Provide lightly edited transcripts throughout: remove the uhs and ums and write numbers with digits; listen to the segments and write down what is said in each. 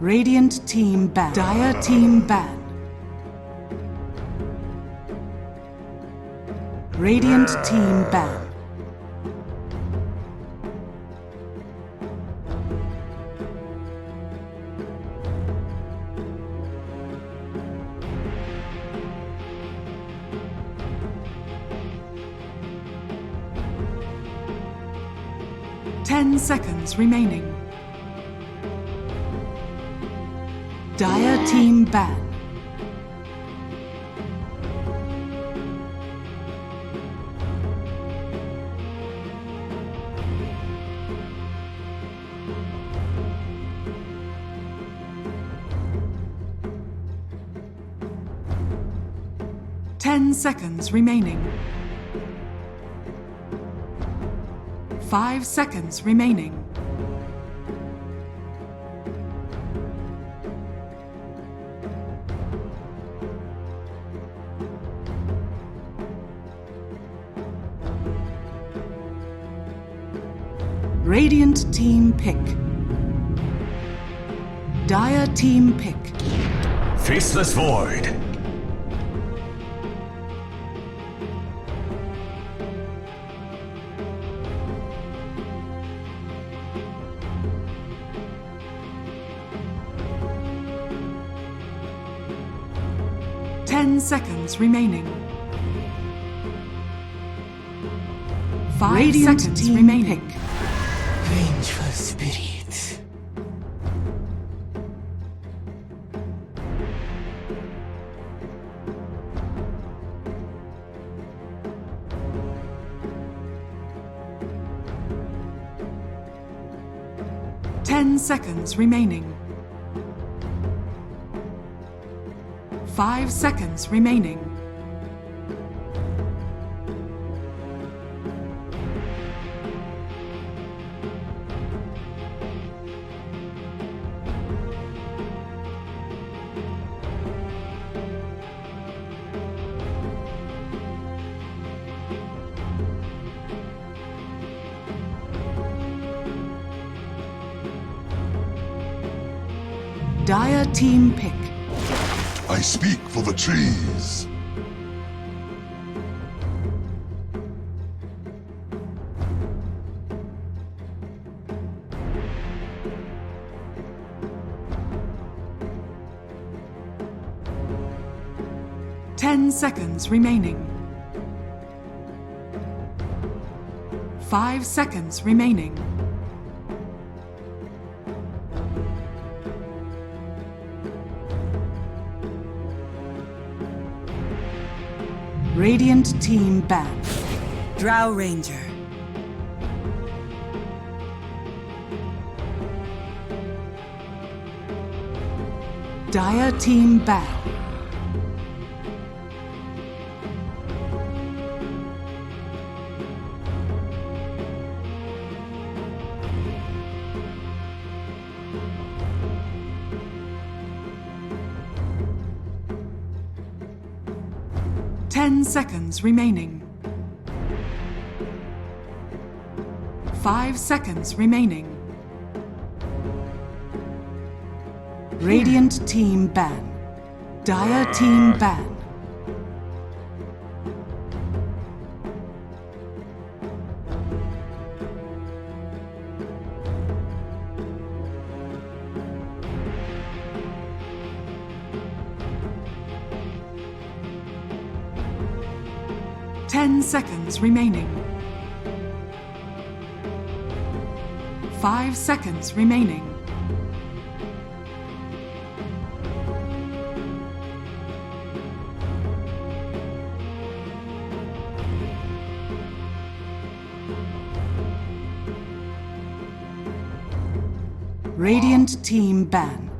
Radiant team ban. Dire team ban. Radiant team ban. Ten seconds remaining. Dire team ban. Ten seconds remaining. 5 seconds remaining. Radiant team pick. Dire team pick. Faceless Void. 10 seconds remaining. 5 Radiant seconds team remaining. pick. Vengeful spirits. Ten seconds remaining. 5 seconds remaining. Dire team pick. I speak for the trees. Ten seconds remaining. 5 seconds remaining. Radiant team ban. Drow Ranger. Dire team ban. Ten seconds remaining. 5 seconds remaining. Radiant team ban. Dire team ban. Ten seconds remaining. 5 seconds remaining. Radiant team ban.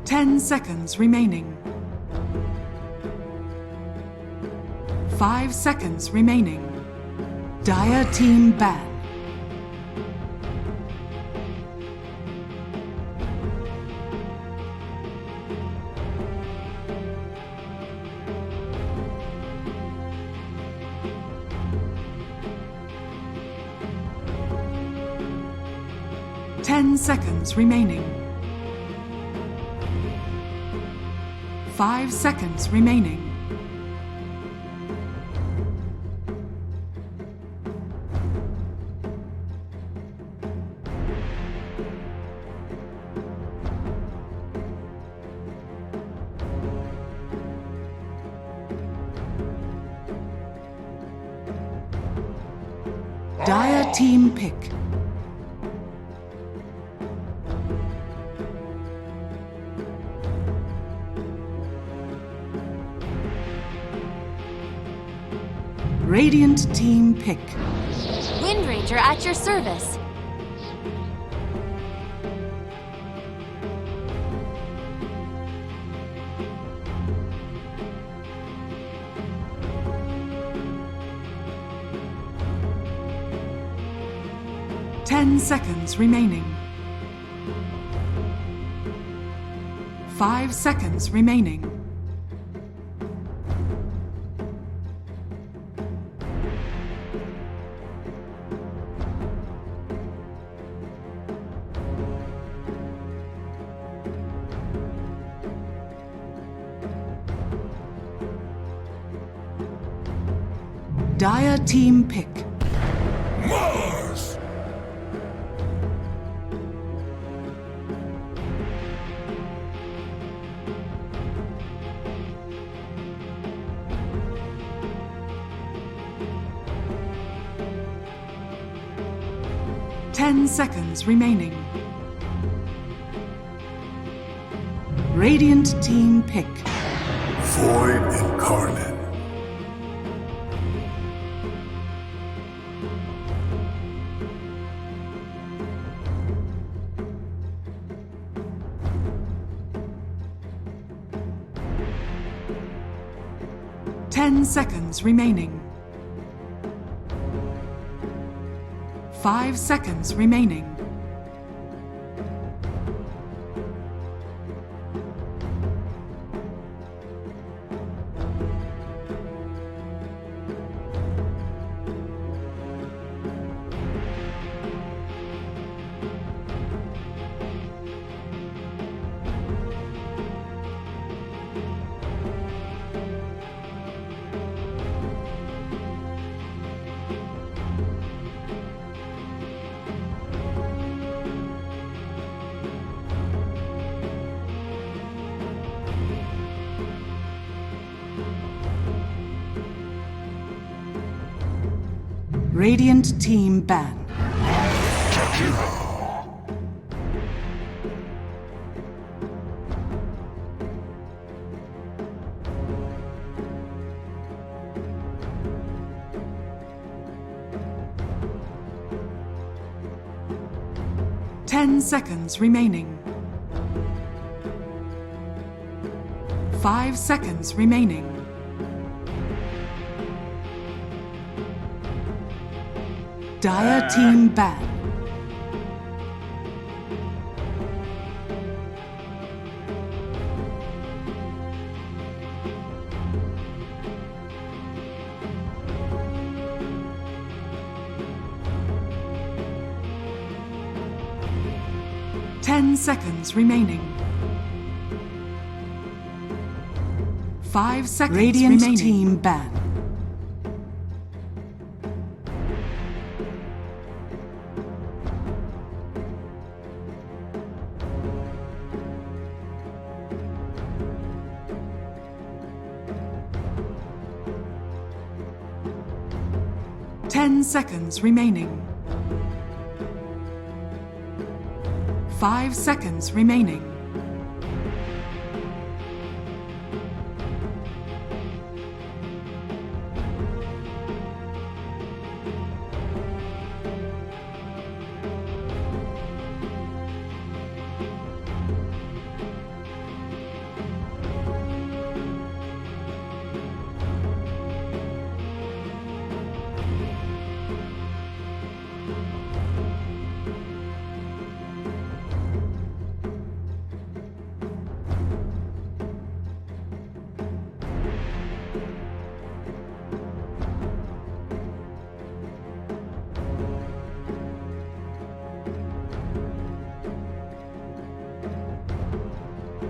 Ten seconds remaining. 5 seconds remaining. Dire team ban. 10 seconds remaining. 5 seconds remaining. Dire team pick. Radiant team pick. Wind Ranger at your service. Ten seconds remaining. 5 seconds remaining. Dire team pick. Mars! 10 seconds remaining. Radiant team pick. Void incarnate. Ten seconds remaining. 5 seconds remaining. Radiant team ban. Ten seconds remaining. 5 seconds remaining. Dire team ban. Ten seconds remaining. 5 seconds Radiant remaining. Team ban. Ten seconds remaining. 5 seconds remaining.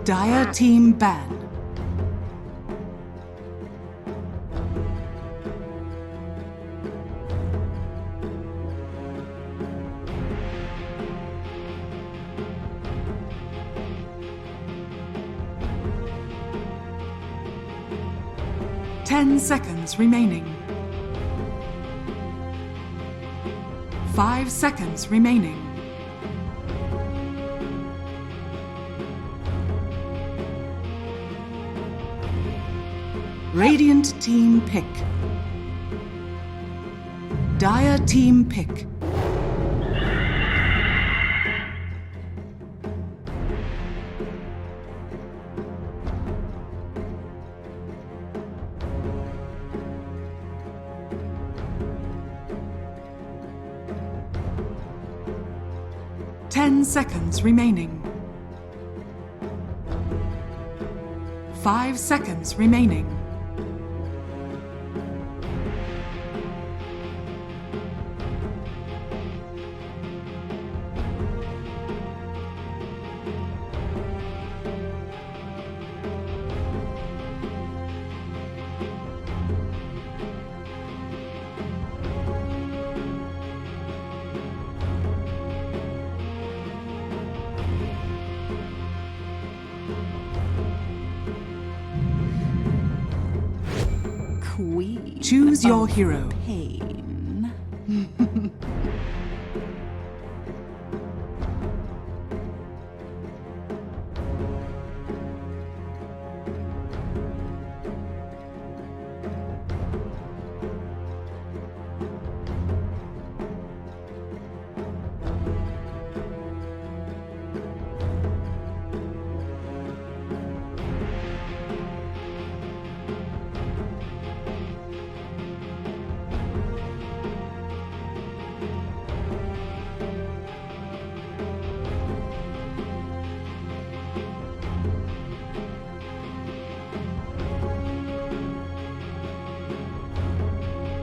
Dire team ban. Ten seconds remaining. 5 seconds remaining. Radiant team pick. Dire team pick. Ten seconds remaining. 5 seconds remaining. Queen. Choose your hero. Pain.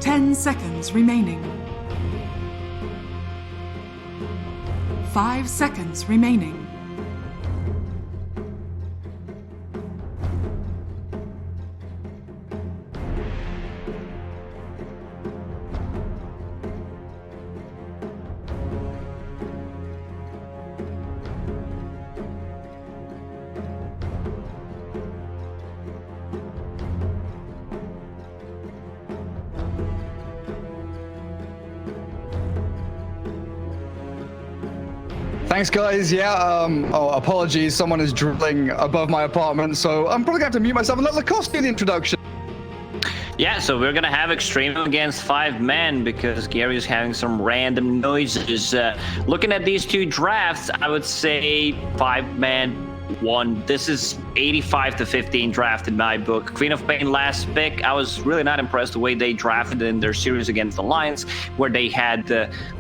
Ten seconds remaining. 5 seconds remaining. Thanks, guys. Yeah, oh, apologies. Someone is drilling above my apartment, so I'm probably going to have to mute myself and let Lacoste do the introduction. Yeah, so we're gonna have Extremum against 5 men because Gary's having some random noises. Looking at these two drafts, I would say 5 men won. This is 85-15 draft in my book. Queen of Pain last pick. I was really not impressed the way they drafted in their series against the Lions, where they had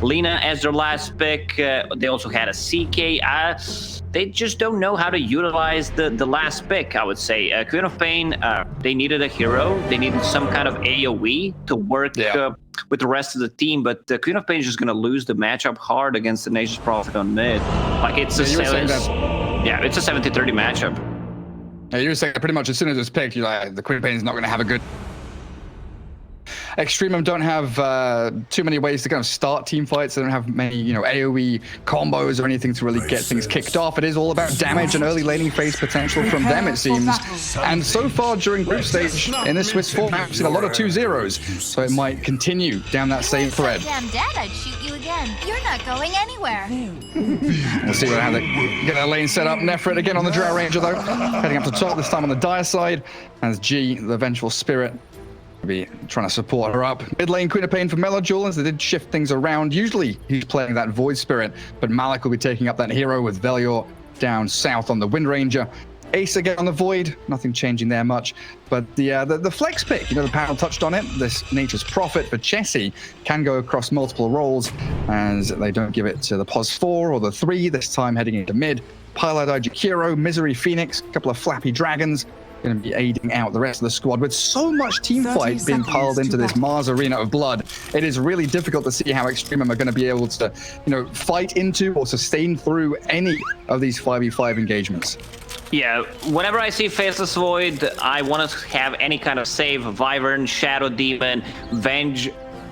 Lena as their last pick. They also had a CK. They just don't know how to utilize the last pick, I would say. Queen of Pain, they needed a hero. They needed some kind of AoE to work with the rest of the team, but Queen of Pain is just going to lose the matchup hard against the Nature's Prophet on mid. Like, it's it's a 70-30 matchup. Yeah, you were saying that pretty much as soon as it's picked, you're like, the Queen of Pain is not going to have a good... Extremum don't have too many ways to kind of start team fights. They don't have many, AoE combos or anything to really get things kicked off. It is all about damage and early laning phase potential from them, it seems. And so far during group stage in this Swiss format, we've seen a lot of 2-0s, so it might continue down that same thread. Damn dead, I'd shoot you again. You're not going anywhere. We'll see how they get that lane set up. Nefrit again on the Drow Ranger, though. Heading up to top, this time on the Dire side. As G, the Vengeful Spirit, be trying to support her up. Mid lane, Queen of Pain for Melojul, as they did shift things around. Usually he's playing that Void Spirit, but Malik will be taking up that hero with Velior down south on the Wind Ranger. Ace again on the Void, nothing changing there much. But the flex pick, the panel touched on it. This Nature's Prophet for Chessie can go across multiple roles, as they don't give it to the Pos 4 or the 3, this time heading into mid. Pilot Jakiro, Misery Phoenix, a couple of Flappy Dragons, going to be aiding out the rest of the squad. With so much team fight being piled into this Mars arena of blood, it is really difficult to see how Extremum are going to be able to, fight into or sustain through any of these 5v5 engagements. Yeah, whenever I see Faceless Void, I want to have any kind of save. Wyvern, Shadow Demon, Venge.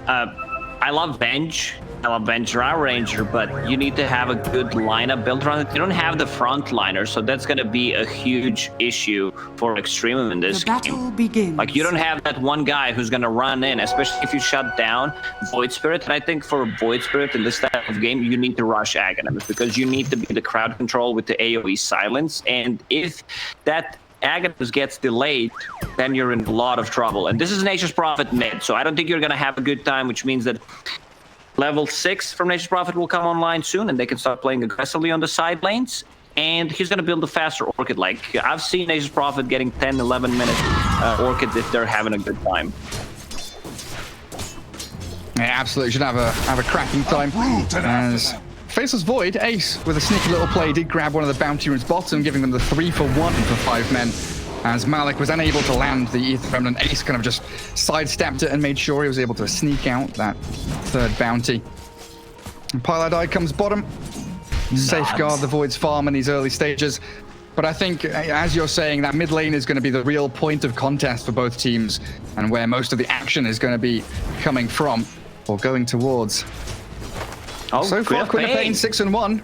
I love Venge. I love Venge Drow Ranger, but you need to have a good lineup built around it. You don't have the frontliner, so that's going to be a huge issue for Extremum in this The battle game. begins. Like, you don't have that one guy who's going to run in, especially if you shut down Void Spirit. And I think for Void Spirit in this type of game, you need to rush Aghanims because you need to be the crowd control with the AoE silence. And if that Aghanims gets delayed, then you're in a lot of trouble. And this is Nature's Prophet mid, so I don't think you're going to have a good time, which means that level 6 from Nature's Prophet will come online soon, and they can start playing aggressively on the side lanes. And he's going to build a faster Orchid. Like, I've seen Nature's Prophet getting 10, 11-minute Orchids if they're having a good time. Yeah, absolutely. Should have a cracking time. As Faceless Void, Ace, with a sneaky little play, did grab one of the bounty runes bottom, giving them the 3-for-1 for 5 men. As Malik was unable to land the Ether Remnant, Ace kind of just sidestepped it and made sure he was able to sneak out that 3rd bounty. And Piladai comes bottom, safeguard the Void's farm in these early stages. But I think, as you're saying, that mid lane is going to be the real point of contest for both teams, and where most of the action is going to be coming from, or going towards. Oh, So far, Queen of Pain 6-1.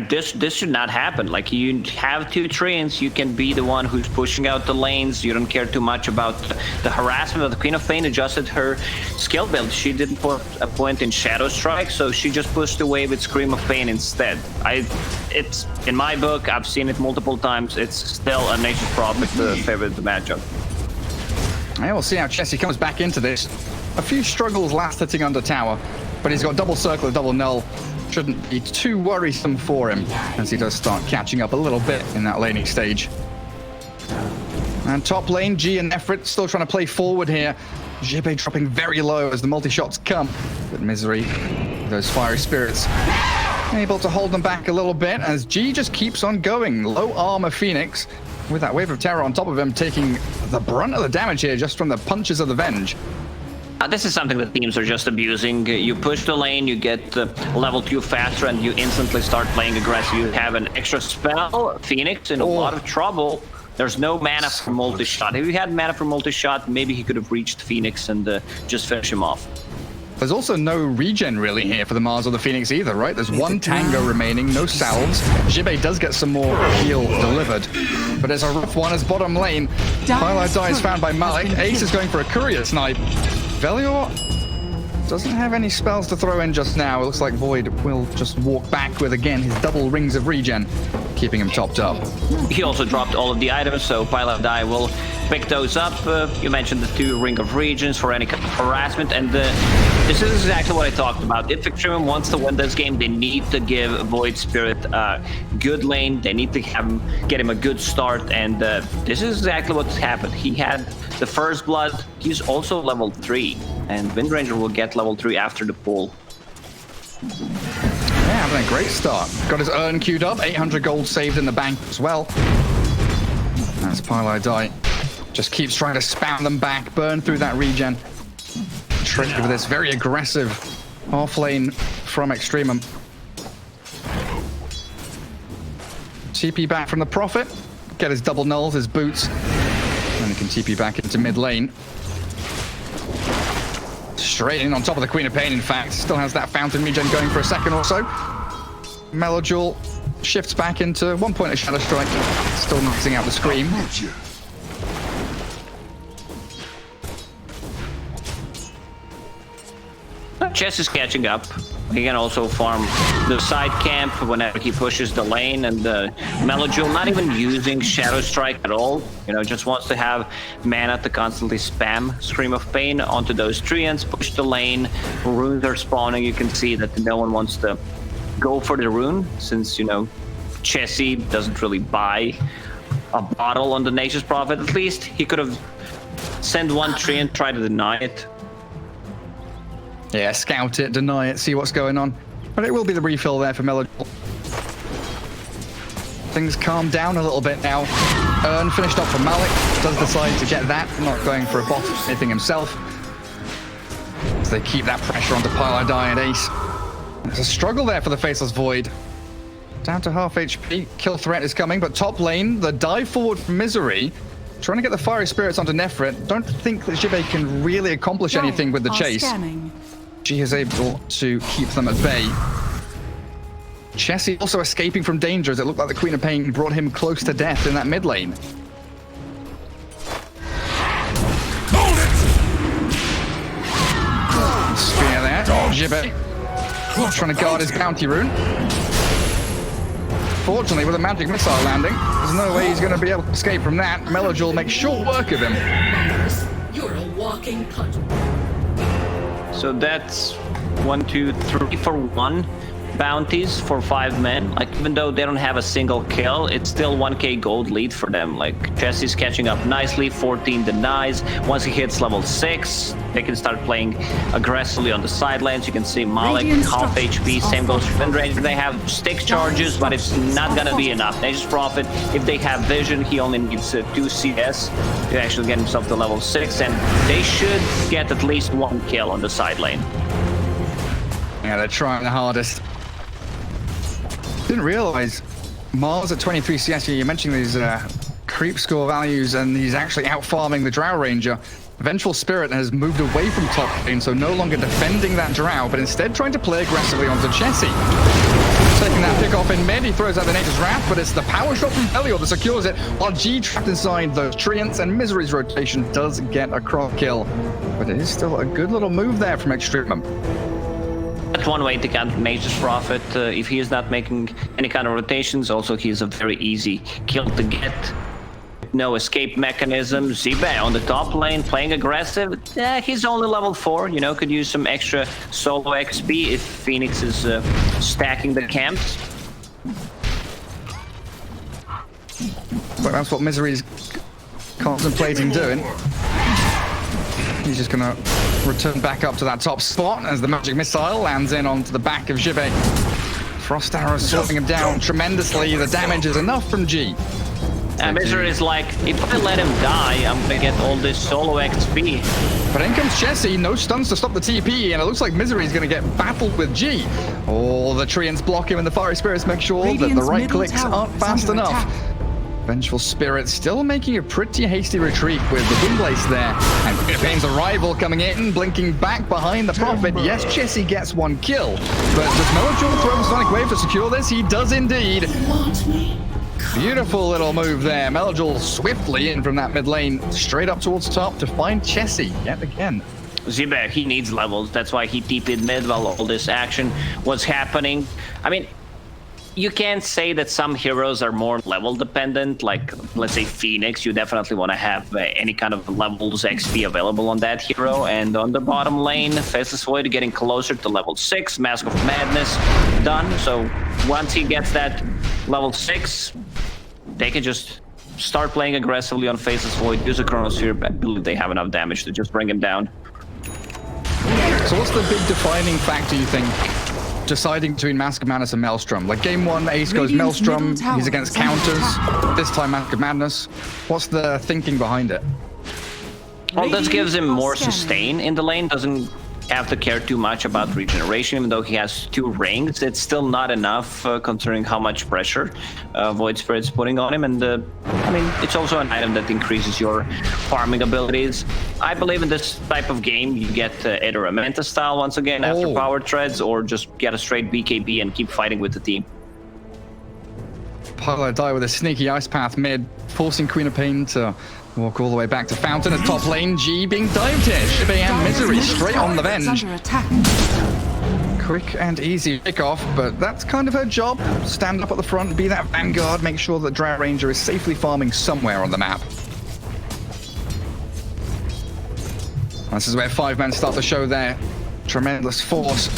This should not happen. Like, you have 2 treants, you can be the one who's pushing out the lanes. You don't care too much about the harassment. But the Queen of Pain adjusted her skill build. She didn't put a point in Shadow Strike, so she just pushed away with Scream of Pain instead. It's in my book, I've seen it multiple times. It's still a Nature's Prophet favorite of the matchup. Yeah, we'll see how Chessie comes back into this. A few struggles last hitting under tower, but he's got double circle, double null. Shouldn't be too worrisome for him as he does start catching up a little bit in that laning stage. And top lane, G and Nefrit still trying to play forward here. Jibe dropping very low as the multi-shots come. But Misery, those fiery spirits, able to hold them back a little bit as G just keeps on going. Low armor Phoenix with that wave of terror on top of him, taking the brunt of the damage here just from the punches of the Venge. This is something that teams are just abusing. You push the lane, you get level 2 faster, and you instantly start playing aggressive. You have an extra spell. Phoenix in a lot of trouble. There's no mana for multi-shot. If he had mana for multi-shot, maybe he could have reached Phoenix and just finish him off. There's also no regen really here for the Mars or the Phoenix either, right? There's 1 Tango remaining, no salves. Jibe does get some more heal delivered, but it's a rough one as bottom lane. Piladai is found by Malik. Ace is going for a courier snipe. Velior doesn't have any spells to throw in just now. It looks like Void will just walk back with, again, his double rings of regen, keeping him topped up. He also dropped all of the items, so Piladai will pick those up. You mentioned the 2 Ring of Regions for any kind of harassment, and this is exactly what I talked about. If Extremum wants to win this game, they need to give Void Spirit a good lane. They need to get him a good start, and this is exactly what's happened. He had the first blood. He's also level 3, and Windranger will get level 3 after the pull. Yeah, having a great start. Got his urn queued up, 800 gold saved in the bank as well. As Piladai just keeps trying to spam them back, burn through that regen. Tricked with this very aggressive off lane from Extremum. TP back from the Prophet, get his double nulls, his boots, and he can TP back into mid lane. Straight in on top of the Queen of Pain, in fact. Still has that fountain regen going for a second or so. Melojewel shifts back into 1 point of Shadow Strike, still maxing out the Scream. Chess is catching up. He can also farm the side camp whenever he pushes the lane, and Melojewel not even using Shadow Strike at all. You know, just wants to have mana to constantly spam Scream of Pain onto those treants, push the lane. Runes are spawning. You can see that no one wants to go for the rune, since, you know, Chessie doesn't really buy a bottle on the Nature's Prophet. At least he could have sent 1 treant, try to deny it. Yeah, scout it, deny it, see what's going on. But it will be the refill there for Melojewel. Things calm down a little bit now. Urn finished up for Malik. Does decide to get that, not going for a bot anything himself. So they keep that pressure onto Piladai and Ace. There's a struggle there for the Faceless Void. Down to half HP. Kill threat is coming, but top lane, the dive forward from Misery. Trying to get the fiery spirits onto Nefret. Don't think that Jibe can really accomplish anything with the chase. She is able to keep them at bay. Chessie also escaping from danger as it looked like the Queen of Pain brought him close to death in that mid lane. Spear there. Jibe trying to guard his bounty rune. Fortunately, with a magic missile landing, there's no way he's going to be able to escape from that. Melojul makes short work of him. You're a walking punch. So that's 1, 2, 3 for 1 bounties for 5 men. Like, even though they don't have a single kill, it's still 1k gold lead for them. Like, Chessie's catching up nicely, 14 denies. Once he hits level 6, they can start playing aggressively on the side lanes. You can see Malik, half HP, same goes for Vindranger. They have stick charges, but it's not gonna be enough. They just profit. If they have vision, he only needs 2 CS to actually get himself to level 6, and they should get at least 1 kill on the side lane. Yeah, they're trying the hardest. Didn't realize Mars at 23 CS. You mentioned these creep score values, and he's actually out farming the Drow Ranger. Vengeful Spirit has moved away from top lane, so no longer defending that Drow, but instead trying to play aggressively onto Chessie. Taking that pick off in mid, he throws out the Nature's Wrath, but it's the power shot from Belial that secures it, while G trapped inside those Treants, and Misery's rotation does get a crop kill. But it is still a good little move there from Extremum. That's one way to counter Nature's Prophet. If he is not making any kind of rotations, also he is a very easy kill to get. No escape mechanism. Zibe on the top lane playing aggressive. He's only level 4, you know, could use some extra solo XP if Phoenix is stacking the camps. But that's what Misery's contemplating doing. He's just gonna return back up to that top spot as the magic missile lands in onto the back of Jibe. Frost arrow slowing him down tremendously. The damage is enough from G. Misery is like, if I let him die, I'm gonna get all this solo XP. But in comes Chessie, no stuns to stop the TP, and it looks like Misery is going to get battled with G. Oh, the Treants block him, and the Fiery Spirits make sure that the right clicks aren't fast enough. Vengeful Spirit still making a pretty hasty retreat with the Windlace there. And Queen of Pain's arrival coming in, blinking back behind the Prophet. Yes, Chessie gets 1 kill. But does Melojul throw the Sonic Wave to secure this? He does indeed. Beautiful little move there. Melojul swiftly in from that mid lane, straight up towards top to find Chessie yet again. Zibe, he needs levels. That's why he TP'd mid while all this action was happening. I mean, you can't say that some heroes are more level dependent, like let's say Phoenix. You definitely want to have any kind of levels XP available on that hero. And on the bottom lane, Faceless Void getting closer to level 6, Mask of Madness done. So once he gets that level 6, they can just start playing aggressively on Faceless Void, use a Chronosphere. I believe they have enough damage to just bring him down. So what's the big defining factor, you think, deciding between Mask of Madness and Maelstrom? Like game 1, Ace goes Maelstrom, he's against counters. This time Mask of Madness. What's the thinking behind it? Well, this gives him more sustain in the lane. Doesn't have to care too much about regeneration, even though he has 2 rings. It's still not enough considering how much pressure Void Spirit's putting on him. And I mean, it's also an item that increases your farming abilities. I believe in this type of game, you get either a Manta style once again after power treads, or just get a straight BKB and keep fighting with the team. Pylo die with a sneaky ice path mid, forcing Queen of Pain to walk all the way back to Fountain at top lane. G being dived here. Jibe and Misery straight on the Venge. Quick and easy kickoff, but that's kind of her job. Stand up at the front, be that vanguard, make sure that Drow Ranger is safely farming somewhere on the map. This is where 5 men start to show their tremendous force.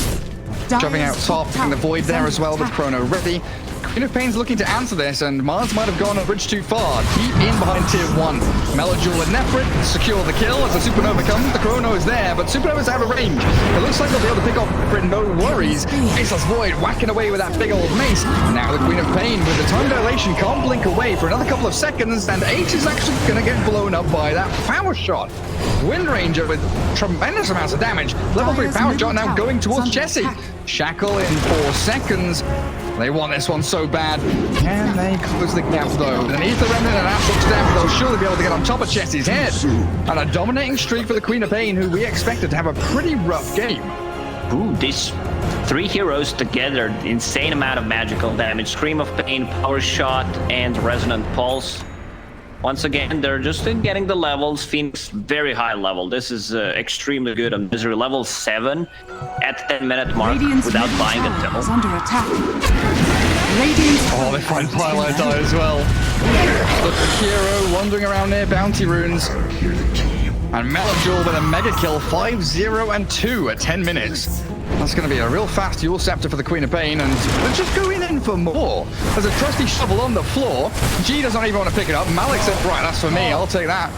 Jumping out top, taking the Void there as well with Chrono ready. Queen of Pain's looking to answer this, and Mars might have gone a bridge too far. Deep in behind tier 1. Melojul and Nefret secure the kill as the Supernova comes. The Chrono is there, but Supernova's out of range. It looks like they'll be able to pick off Nefret, no worries. Faceless Void whacking away with that big old mace. Now the Queen of Pain with the time dilation can't blink away for another couple of seconds, and H is actually going to get blown up by that power shot. Wind Ranger with tremendous amounts of damage. Level 3 power shot now going towards Chessie. Shackle in 4 seconds. They want this one so bad. Can they close the gap though? With an Ether Remnant and Astral Stamp, they'll surely be able to get on top of Chessie's head. And a dominating streak for the Queen of Pain, who we expected to have a pretty rough game. Ooh, these 3 heroes together, insane amount of magical damage. Scream of Pain, Power Shot, and Resonant Pulse. Once again, they're just getting the levels. Phoenix, very high level. This is extremely good on Misery. Level 7 at 10-minute mark Radiant's without middle buying a tower double. is under attack. Radiant's Oh, they find Twilight Die as well. Look at Hero wandering around near Bounty Runes. And Melajul with a mega kill, 5-0 and 2 at 10 minutes. That's going to be a real fast Yule Scepter for the Queen of Pain, and they're just going in for more. There's a trusty shovel on the floor. G doesn't even want to pick it up. Malik said, right, that's for me, I'll take that.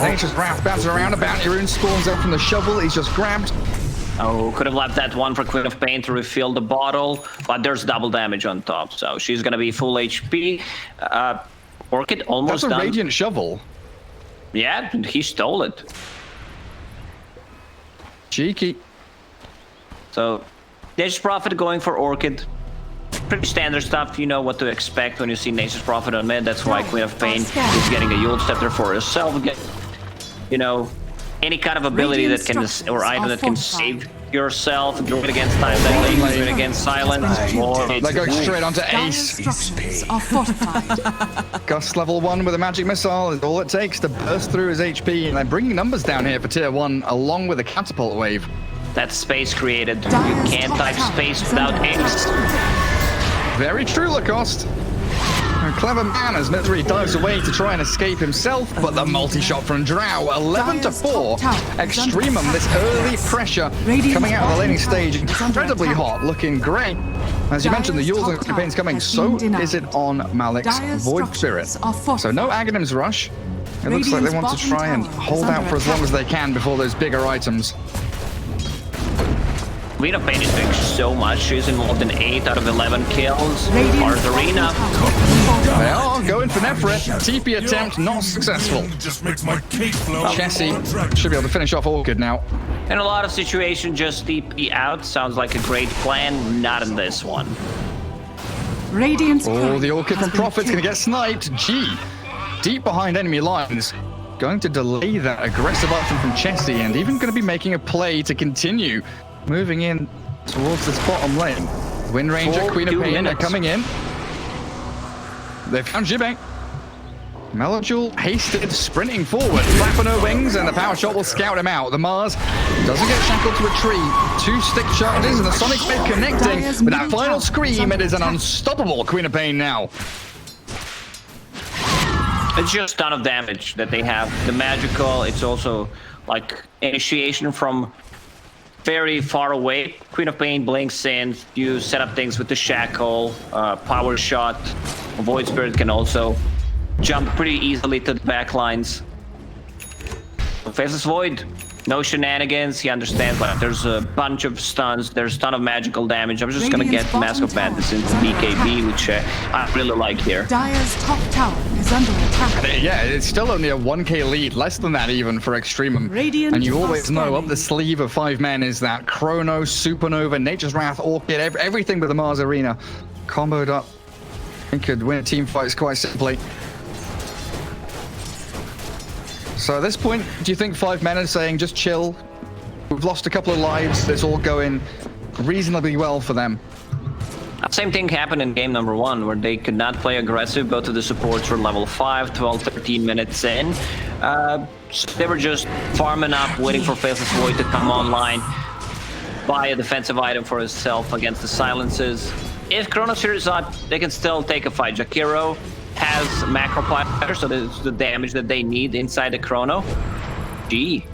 Nature's Wrath bounces around, a Bounty Rune spawns out from the shovel, he's just grabbed. Oh, could have left that one for Queen of Pain to refill the bottle, but there's double damage on top, so she's going to be full HP. Orchid almost That's a done. Radiant Shovel. Yeah, he stole it. Cheeky. So, Nature's Prophet going for Orchid. Pretty standard stuff, you know what to expect when you see Nature's Prophet on mid. That's why Queen of Pain is getting a Yule Scepter for herself. You know, any kind of ability that can, or item that can save yourself. Do it against Time Delay, do it against Silence. Or They're going straight onto Dire's Ace. structures are fortified. Gust level 1 with a magic missile is all it takes to burst through his HP, and they're bringing numbers down here for tier 1 along with a catapult wave. That's space created. You Dire's can't top type tower space is without under Ace. Very true, Lacoste. A clever man as Misery dives away to try and escape himself, but the multi-shot from Drow, 11 to 4. Extremum, this early pressure coming out of the laning stage, incredibly hot, looking great. As you mentioned, the Yule's and campaign's coming, so is it on Malik's Void Spirit. So no Aghanim's Rush. It looks like they want to try and hold out for as long as they can before those bigger items. Queen of Pain is doing so much. She's involved in 8 out of 11 kills. Artharina. They are going for Nefret. TP attempt not successful. Just makes my cake flow. Chessie should be able to finish off Orchid now. In a lot of situations, just TP out sounds like a great plan. Not in this one. Radiant's Oh, the Orchid has from been Prophet's going to killed. get sniped. G, deep behind enemy lines. Going to delay that aggressive item from Chessie, and even going to be making a play to continue moving in towards this bottom lane. Wind Ranger, Queen of 2 Pain are minutes. coming in. They found Jibbe. Melajul hasted, sprinting forward, flapping her wings, and the power shot will scout him out. The Mars doesn't get shackled to a tree. 2 stick charges, and the Sonic Wave connecting. With that final scream, it is an unstoppable Queen of Pain now. It's just a ton of damage that they have. The magical, it's also like initiation from very far away. Queen of Pain blinks in, you set up things with the shackle, power shot. Void Spirit can also jump pretty easily to the back lines. Faceless Void, no shenanigans. He understands like there's a bunch of stuns, there's a ton of magical damage. I'm just gonna get Mask of Madness into BKB, which I really like here. Dire's top tower is under attack. Yeah, it's still only a 1k lead, less than that even for Extremum. Radiant And you always know scanning. up the sleeve of 5 men is that Chrono, Supernova, Nature's Wrath, Orchid, everything with the Mars Arena comboed up. He could win team fights quite simply. So at this point, do you think 5 men are saying just chill? We've lost a couple of lives, it's all going reasonably well for them. Same thing happened in game number 1, where they could not play aggressive. Both of the supports were level 5, 12, 13 minutes in. So they were just farming up, waiting for Faceless Void to come online, buy a defensive item for himself against the silences. If Chronosphere is up, they can still take a fight. Jakiro has macro fire, so there's the damage that they need inside the Chrono. G,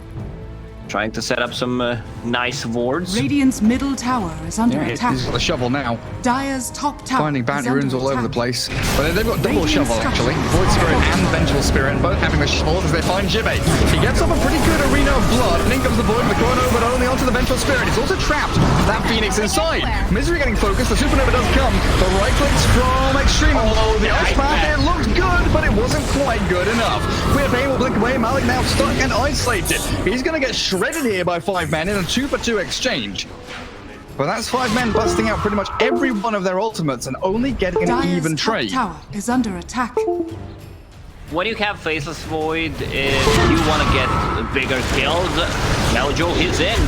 trying to set up some nice wards. Radiant's middle tower is under Yeah, attack. he's got the shovel now. Dire's top tower Finding is bounty under runes all over the attack. place. But they've got double Radiant shovel actually. structures Void Spirit are and Vengeful Spirit both having the shovels as they find Jibbe. He gets up a pretty good arena of blood, and in comes the Void with the Chrono, but only onto the Vengeful Spirit. He's also trapped. That Phoenix inside. Misery getting focused. The Supernova does come. The right clicks from Extreme. Oh, the ice path, it looks good, but it wasn't quite good enough. Queen of Pain will blink away. Malik now stuck and isolated. He's going to get shredded here by 5 men in a 2-for-2 exchange. But that's 5 men busting out pretty much every one of their ultimates and only getting an Dire's even top trade. tower is under attack. When you have Faceless Void, if you want to get bigger kills, Meljo is in.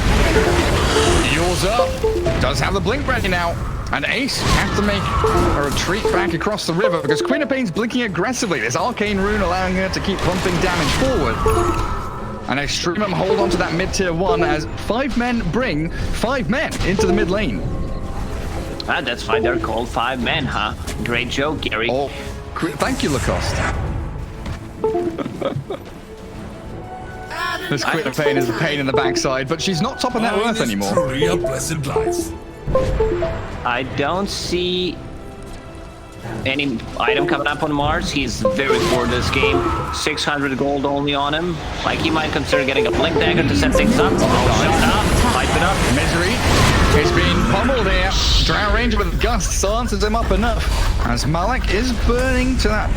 Yours up. Does have the blink ready now. And Ace has to make a retreat back across the river because Queen of Pain's blinking aggressively. This arcane rune allowing her to keep pumping damage forward. And Extremum hold on to that mid-tier 1 as 5 men bring 5 men into the mid lane. Ah, that's why they're called 5 men, huh? Great joke, Gary. Oh, thank you, Lacoste. This Queen of Pain is a pain in the backside, but she's not top of net worth anymore. Truly a blessed life. I don't see any item coming up on Mars. He's very poor this game. 600 gold only on him. Like, he might consider getting a blink dagger to set things up. Oh, shut up. Pipe it up. Misery is being pummeled here. Drow Ranger with Gust silences him up enough as Malik is burning to that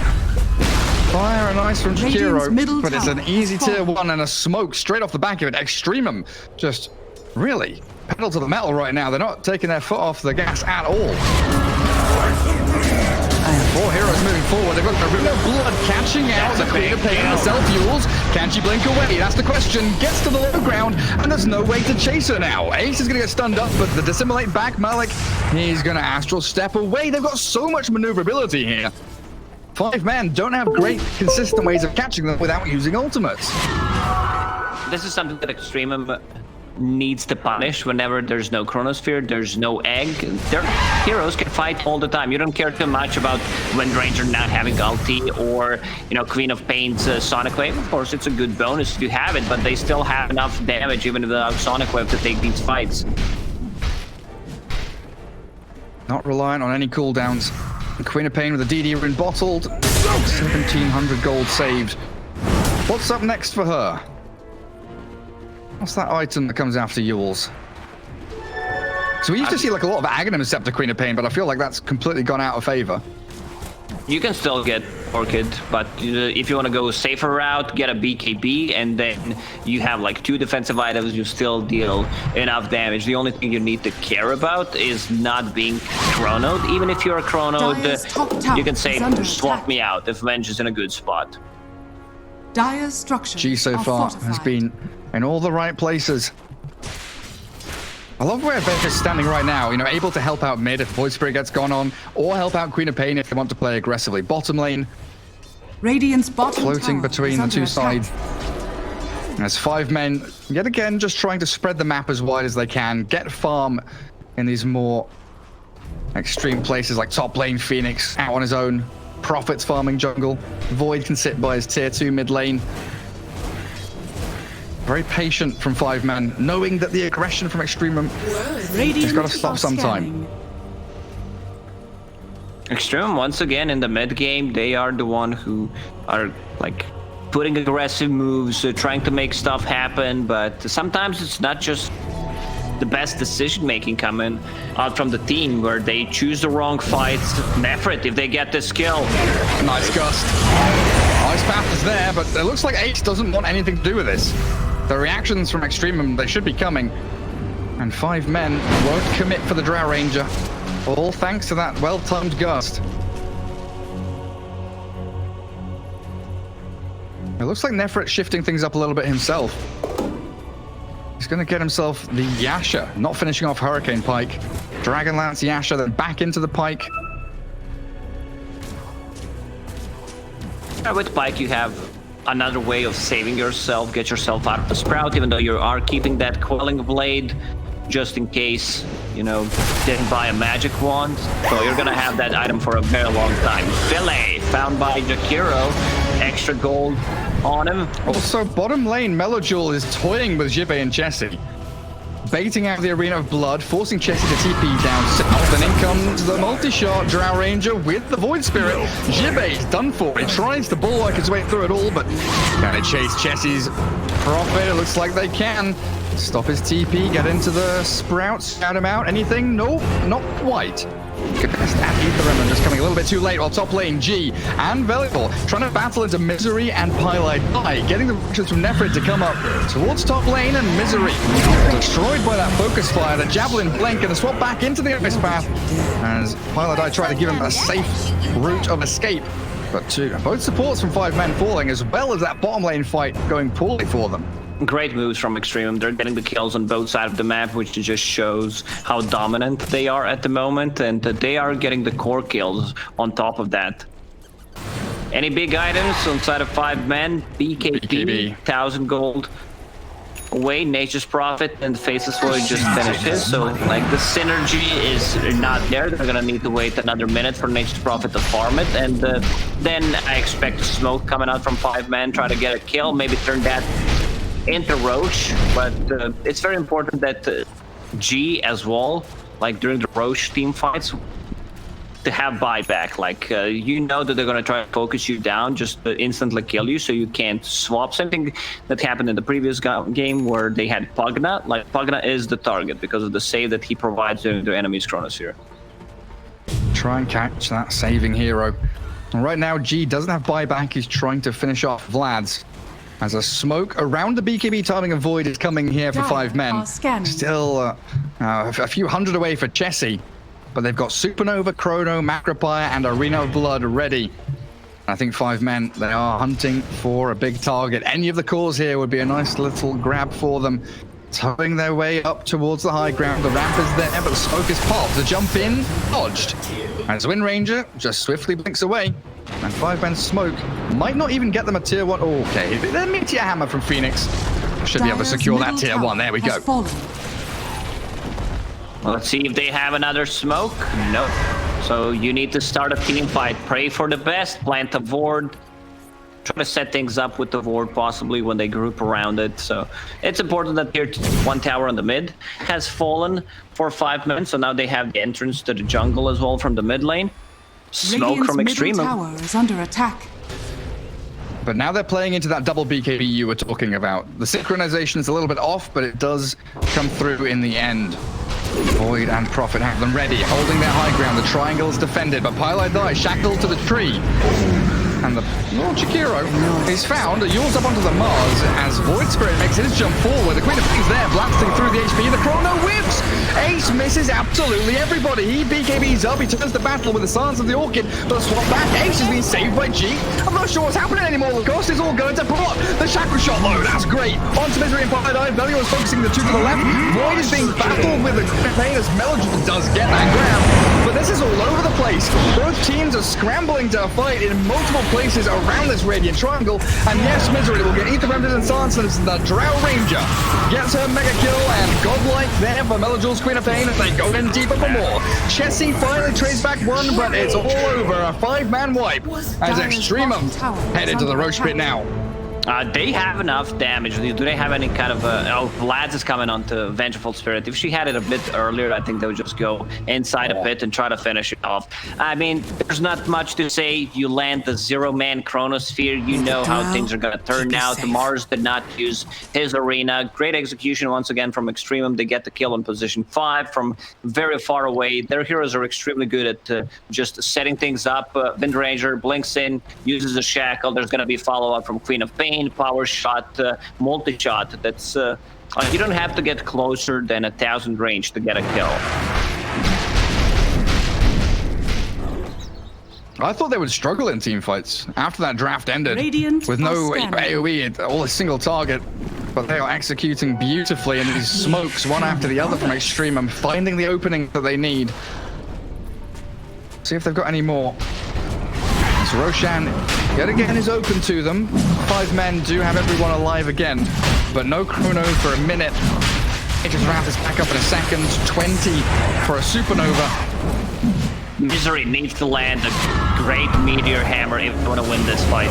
fire and ice from Jakiro, but it's an easy tier 1 and a smoke straight off the back of it. Extremum just really pedal to the metal right now. They're not taking their foot off the gas at all. And 4 heroes moving forward. They've got the Rune of Blood catching out. The Queen of Pain and the self-fuels. Can she blink away? That's the question. Gets to the low ground, and there's no way to chase her now. Ace is going to get stunned up, but the dissimulate back Malik, he's going to astral step away. They've got so much maneuverability here. 5 men don't have great, consistent ways of catching them without using ultimates. This is something that Extremum needs to punish whenever there's no Chronosphere, there's no egg. Their heroes can fight all the time. You don't care too much about Wind Ranger not having ulti or, you know, Queen of Pain's Sonic Wave. Of course, it's a good bonus if you have it, but they still have enough damage even without Sonic Wave to take these fights. Not reliant on any cooldowns. Queen of Pain with the DD rune bottled. 1700 gold saved. What's up next for her? What's that item that comes after Yule's? So we used to see like a lot of Aghanim Scepter Queen of Pain, but I feel like that's completely gone out of favor. You can still get Orchid, but if you want to go a safer route, get a BKB, and then you have like 2 defensive items, you still deal enough damage. The only thing you need to care about is not being chronoed. Even if you're chronoed, you can say, swap me out if Venge is in a good spot. Dire's structure G so far has been in all the right places. I love where Venge is standing right now, you know, able to help out mid if Void Spirit gets gone on, or help out Queen of Pain if they want to play aggressively. Bottom lane, Radiant's bottom floating tower between is the under 2 attack. sides. There's 5 men, yet again, just trying to spread the map as wide as they can, get farm in these more extreme places like top lane. Phoenix out on his own, Prophet's farming jungle, Void can sit by his tier 2 mid lane. Very patient from 5 men, knowing that the aggression from Extremum has got to stop sometime. Extremum, once again, in the mid game, they are the one who are like putting aggressive moves, trying to make stuff happen, but sometimes it's not just the best decision making coming out from the team where they choose the wrong fights. Nefrit, if they get this kill. Nice Gust. Ice Path is there, but it looks like Ace doesn't want anything to do with this. The reactions from Extremum, they should be coming. And 5 men won't commit for the Drow Ranger. All thanks to that well-timed Gust. It looks like Nefrit shifting things up a little bit himself. He's going to get himself the Yasha, not finishing off Hurricane Pike. Dragonlance Yasha, then back into the Pike. With Pike, you have another way of saving yourself, get yourself out of the Sprout, even though you are keeping that Quelling Blade, just in case, you know, didn't buy a magic wand. So you're gonna have that item for a very long time. Fillet, found by Jakiro, extra gold on him. Also, bottom lane, Melojul is toying with Jibe and Jessie. Baiting out the Arena of Blood, forcing Jessie to TP down south, and in comes the multi-shot Drow Ranger with the Void Spirit. Jibe's done for. He tries to bulwark his way through it all, but can they chase Jessie's Prophet? It looks like they can. Stop his TP, get into the Sprouts, shout him out. Anything? Nope, not quite. Goodness, and Extremum just coming a little bit too late, while top lane G and Valuable trying to battle into Misery and Pylai Die, getting the actions from Nefrid to come up towards top lane, and Misery destroyed by that focus fire, the Javelin blink, and the swap back into the Abyss path as Pylai Die tried to give him a safe route of escape. But both supports from 5 men falling, as well as that bottom lane fight going poorly for them. Great moves from Extremum. They're getting the kills on both sides of the map, which just shows how dominant they are at the moment, and they are getting the core kills on top of that. Any big items on side of 5 men? BKB, 1000 gold. Away, Nature's Prophet and Faceless Void just finished his, so like the synergy is not there. They're gonna need to wait another minute for Nature's Prophet to farm it, and then I expect a smoke coming out from 5 men, try to get a kill, maybe turn that into Roche, but it's very important that G as well, like during the Roche team fights, to have buyback. Like you know that they're gonna try to focus you down just to instantly kill you, so you can't swap. Something that happened in the previous game where they had Pugna. Like Pugna is the target because of the save that he provides during the enemy's Chronosphere. Try and catch that saving hero. And right now G doesn't have buyback. He's trying to finish off Vlad's. As a smoke around the BKB timing of Void is coming here for 5 men. Still a few hundred away for Chessie. But they've got Supernova, Chrono, Macropire, and Arena of Blood ready. I think 5 men, they are hunting for a big target. Any of the cores here would be a nice little grab for them. Towing their way up towards the high ground. The ramp is there, but the smoke is popped. The jump in, dodged. As Wind Ranger just swiftly blinks away. And 5 men smoke might not even get them a tier 1. Okay, the Meteor Hammer from Phoenix should be able to secure that tier 1. There we go. Let's see if they have another smoke. No. So you need to start a team fight. Pray for the best. Plant a ward. Try to set things up with the ward possibly when they group around it. So it's important that tier 1 tower on the mid has fallen for 5 men. So now they have the entrance to the jungle as well from the mid lane. Smoke from Extremum. Tower is under attack. But now they're playing into that double BKB you were talking about. The synchronization is a little bit off, but it does come through in the end. Void and Prophet have them ready, holding their high ground. The triangle is defended, but Pylai Die shackled to the tree. And the Chikiro is found. Yaws up onto the Mars as Void Spirit makes his jump forward. The Queen of Thieves there, blasting through the HP. The Chrono whips. Ace misses absolutely everybody. He BKBs up. He turns the battle with the Silence of the Orchid. But the swap back. Ace has been saved by G. I'm not sure what's happening anymore. The cost is all going to pot. The Chakra Shot though, that's great. On to Misery and Pylai Die. Velio is focusing the 2 to the left. Void is being battled with the campaign as Melodry does get that grab. But this is all over the place. Both teams are scrambling to fight in multiple places around this Radiant Triangle, and yes, Misery will get Ether Remnant and Silence, and the Drow Ranger gets her mega kill, and Godlike there for Melojul's Queen of Pain as they go in deeper for more. Chessie finally trades back 1, but it's all over. A 5-man wipe as Extremum head into the Roche pit now. They have enough damage. Do they have any kind of Vlad's is coming onto Vengeful Spirit. If she had it a bit earlier, I think they would just go inside a pit and try to finish it off. I mean, there's not much to say. You land the 0-man Chronosphere, you know how things are going to turn out. Mars did not use his arena. Great execution once again from Extremum. They get the kill on position 5 from very far away. Their heroes are extremely good at just setting things up. Wind Ranger blinks in, uses a shackle. There's going to be follow-up from Queen of Pain. Power shot, multi-shot. That's you don't have to get closer than 1,000 range to get a kill. I thought they would struggle in team fights after that draft ended with no AoE, all a single target. But they are executing beautifully, and these smokes one after the other from Extremum, finding the opening that they need. See if they've got any more. So Roshan yet again is open to them. 5 men do have everyone alive again, but no Chrono for a minute. Nature's Wrath is back up in a second. 20 for a Supernova. Misery needs to land a great Meteor Hammer if they want to win this fight.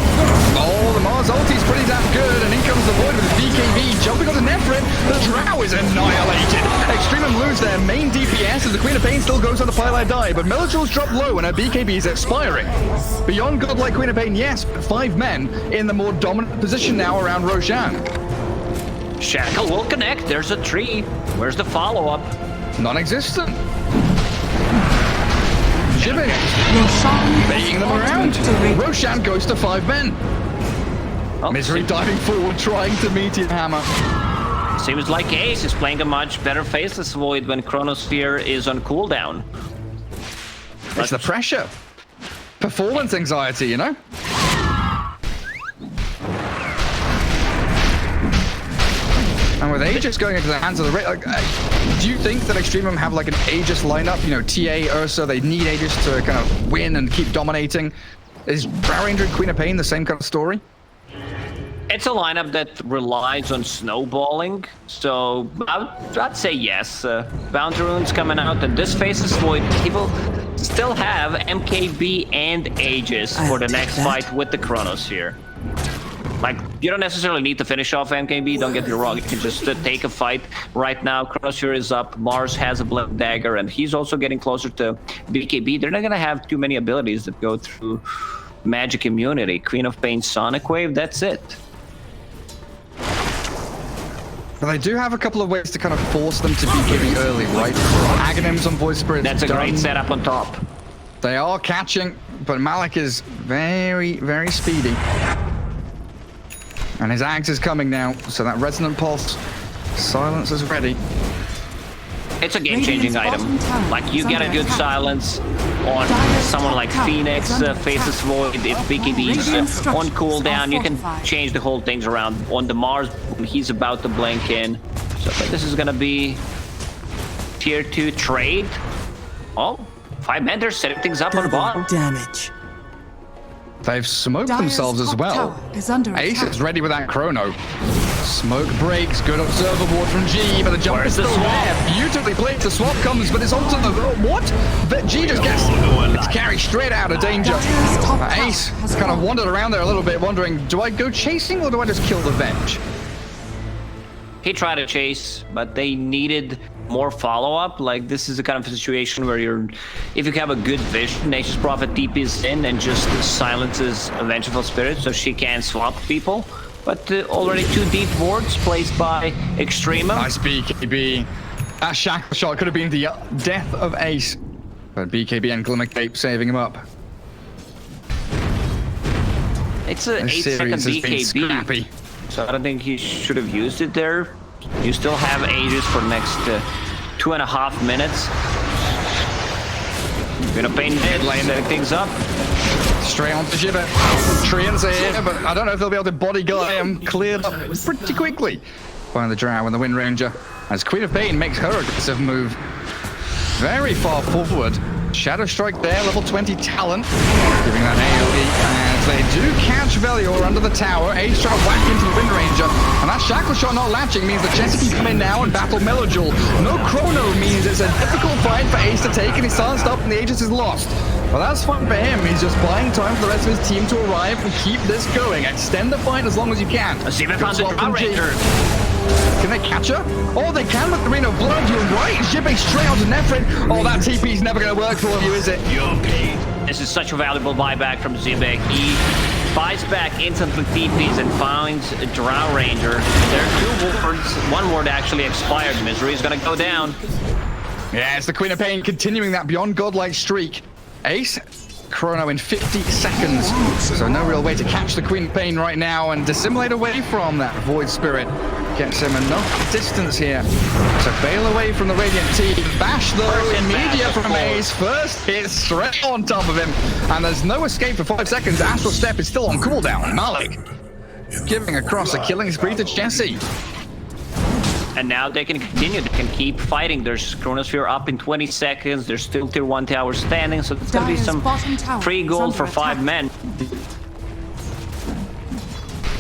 Oh, the Mars ulti's pretty damn good, and in comes the Void with the BKB jumping onto Nefrid. The Drow is annihilated. Extremum lose their main DPS as the Queen of Pain still goes on the Pylai Die, but Melojul's dropped low and her BKB is expiring. Beyond Godlike Queen of Pain, yes, but 5 men in the more dominant position now around Roshan. Shackle will connect. There's a tree. Where's the follow-up? Non-existent. Jibbe Roshan baiting them around. Roshan goes to 5 men. Oh, Misery diving forward, trying to meet his hammer. seems like Ace is playing a much better Faceless Void when Chronosphere is on cooldown. It's the pressure. Performance anxiety, you know? And with Aegis going into the hands of the do you think that Extremum have like an Aegis lineup? You know, TA, Ursa, they need Aegis to kind of win and keep dominating. Is Drow Ranger and Queen of Pain the same kind of story? It's a lineup that relies on snowballing, so I'd say yes. Bounty Runes coming out, and this Faceless Void, people still have MKB and Aegis for the next fight with the Chronosphere. Like, you don't necessarily need to finish off MKB, don't get me wrong. You can just take a fight right now. Chronosphere is up, Mars has a Blood Dagger, and he's also getting closer to BKB. They're not gonna have too many abilities that go through Magic Immunity. Queen of Pain, Sonic Wave, that's it. But they do have a couple of ways to kind of force them to BKB early, right? Aghanims on Void Spirit. That's a great setup on top. They are catching, but Malik is very, very speedy. And his Axe is coming now, so that Resonant Pulse, silence is ready. It's a game-changing item. Like, you get a good silence on someone like Phoenix, Faceless Void, if BKB's on cooldown, you can change the whole things around. On the Mars, he's about to blink in. So but this is gonna be tier 2 trade. Oh, 5 men, they're setting things up on the bottom. Damage. They've smoked themselves as well. Ace is ready with that Chrono. Smoke breaks, good observer ward from G, but the jump is still there. Beautifully played, the swap comes, but it's onto the... what? But G just gets it's carried straight out of danger. Ace kind of wandered around there a little bit, wondering, do I go chasing or do I just kill the Venge? He tried to chase, but they needed more follow-up. Like, this is the kind of situation where if you have a good vision, Nature's Prophet TPs in and just silences a Vengeful Spirit so she can swap people. But already 2 deep wards placed by Extremum. Nice BKB. That shackle shot could have been the death of Ace. But BKB and Glimmer Cape saving him up. It's an 8-second BKB. So I don't think he should have used it there. You still have Aegis for the next 2.5 minutes. Gonna paint mid lane, setting things up. Straight onto Jibbe. Treants are here, but I don't know if they'll be able to bodyguard him. Cleared up pretty quickly by the Drow and the Wind Ranger. As Queen of Pain makes her aggressive move very far forward. Shadow Strike there, level 20 talent, giving that AoE, and they do catch Velior under the tower. Ace trying to whack into the Wind Ranger, and that Shackle Shot not latching means that Jesse can come in now and battle Meloduel. No Chrono means it's a difficult fight for Ace to take, and he's silenced up, and the Aegis is lost. Well, that's fine for him. He's just buying time for the rest of his team to arrive and keep this going. Extend the fight as long as you can. Let's see if it finds a Drow Ranger. Can they catch her? Oh, they can with the Ring of Blood. You're right. Jibbe straight onto Nephrin. Oh, that TP's never going to work for you, is it? This is such a valuable buyback from Zibek. He buys back instantly TPs and finds a Drow Ranger. There are 2 wards. 1 ward actually expired. Misery is going to go down. Yeah, it's the Queen of Pain continuing that beyond godlike streak. Ace, Chrono in 50 seconds. So no real way to catch the Queen of Pain right now and dissimulate away from that Void Spirit. Gets him enough distance here to bail away from the Radiant team. Bash though, immediate from Ace. First hit straight on top of him. And there's no escape for 5 seconds. Astral Step is still on cooldown. Malik giving across a killing spree to Jesse. And now they can continue, they can keep fighting. There's Chronosphere up in 20 seconds, there's still tier 1 tower standing, so there's gonna be some free gold for 5 men.